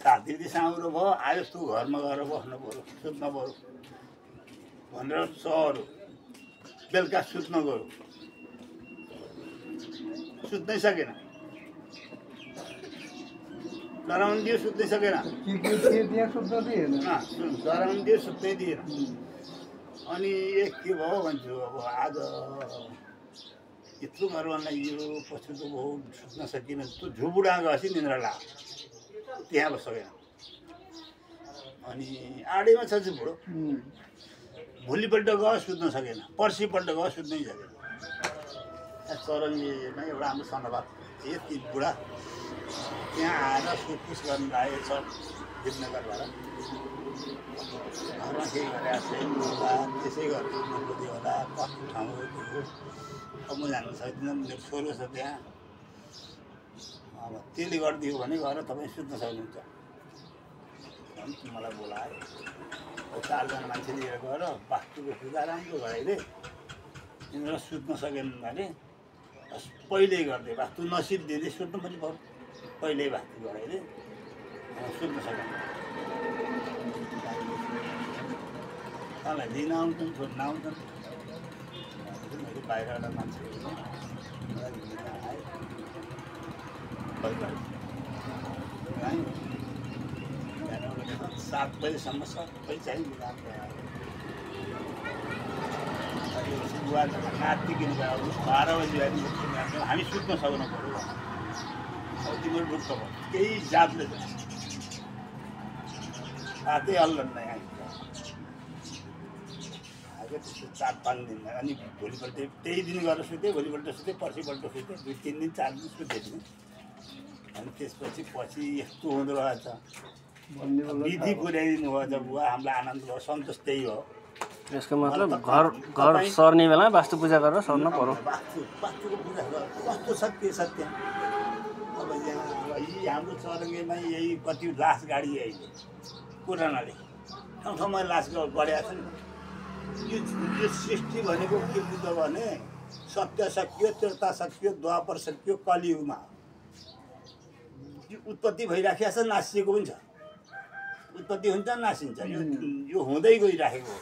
राति साँगुरो भयो आयो तँ घरमा गएर बस्नु पऱ्यो सुत्न पऱ्यो भनेर सर बेलुका सुत्न गयो सुत्नै सकेन डराउनु दियो सुत्नै सकेन डराउनु दियो सुत्नै दिएन अनि के भयो भन्छु अब आज यत्रो घरमा यो पछि त भयो सुत्न सकिन त्यो झुबुडा गएपछि निन्द्रा लाग्यो त्यहाँ बसेन अनि आडैमा छ झुबुडो भोलिपल्ट गयो सुत्न सकेन पर्सिपल्ट गयो सुत्नै सकेन चरङ्गीमा एउटा हाम्रो सन्दाबाद थिए ती बुढा त्यहाँ आएर सुटपुस गर्नु लागेको छ दिपनगरबाट घरमा केही गरेको होला त्यसै गर्नु नबुझ्यो होला कस्तो ठाउँ हो अब म जानु सक्दिनँ मेरो छोरो छ त्यहाँ अब त्यसले गरिदियो भने गएर तपाईँ सुत्न सक्नुहुन्छ मलाई बोलायो 4 जना मान्छे लिएर गएर वास्तुको पूजा राम्रो गराइदिए यिनीहरू सुत्न सकेन भने पहिल्यै गरिदिए वास्तु नसिब दिँदै सुत्नु पनि पर्यो पहिल्यै वास्तु गराइदिए सुत्न सकेन तँलाई लिन आउँछन् छोड्न आउँछन् मैले बाहिरबाट मान्छे लिन आएँ 7 बजीसम्म सबै चाहिँ नाति किनेर 12 बजी हामी सुत्न सक्नु पऱ्यो अब तिमीहरू ढुक्क भयो केही जातले रातै हल्लन नै आइन्छ आएको त्यस्तो 4-5 दिन अनि भोलिपल्ट त्यही दिन गरेर सुतेँ भोलिपल्ट सुतेँ पर्सिपल्ट सुतेँ 2-3 दिन 4 दिन सुतेँ अनि त्यसपछि यस्तो हुँदो रहेछ विधि पुर्याइदिनु भयो जब बुवा हामीलाई आनन्द भयो सन्तोष त्यही हो यसको मतलब घर सर्ने बेला वास्तु पूजा गरेर सर्न पर्यो वास्तुको पूजा कस्तो सत्य सत्य अब यहाँ यी हाम्रो चरङ्गेमा यही कति लास गाडी अहिले पुरानाले ठाउँ ठाउँमा लास गढेको छ नि यो सृष्टि भनेको के बुझ्छ भने सत्य सकियो त्रेता सकियो द्वापर सकियो कलियुगमा उत्पत्ति भइराखेको छ नासिएको पनि छ उत्पत्ति हुन्छ नासिन्छ यो हुँदै गइराखेको हो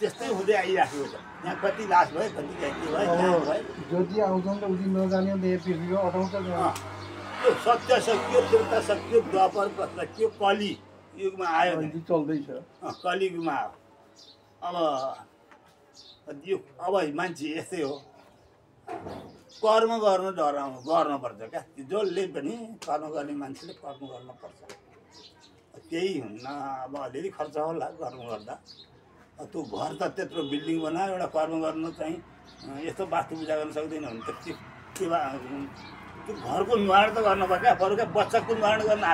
त्यस्तै हुँदै आइराखेको छ यहाँ कति लास भयो कति के भयो जति आउँछन् त उति नजाने पृथ्वीमा अटाउँछ यो सत्य सकियो त्रेता सकियो द्वापर सकियो कलि युगमा आयो चल्दैछ कलियुगमा अब यो अब मान्छे यस्तै हो कर्म गर्नु गर्नुपर्छ क्या जसले पनि कर्म गर्ने मान्छेले कर्म गर्नुपर्छ केही हुन्न अब अलिअलि खर्च होला कर्म गर्दा त्यो घर त त्यत्रो बिल्डिङ बनायो एउटा कर्म गर्नु चाहिँ यस्तो वास्तु पूजा गर्न सक्दैन भने त त्यो घरको निर्माण त गर्नुपर्छ क्या बरु क्या बच्चाको निर्माण गर्न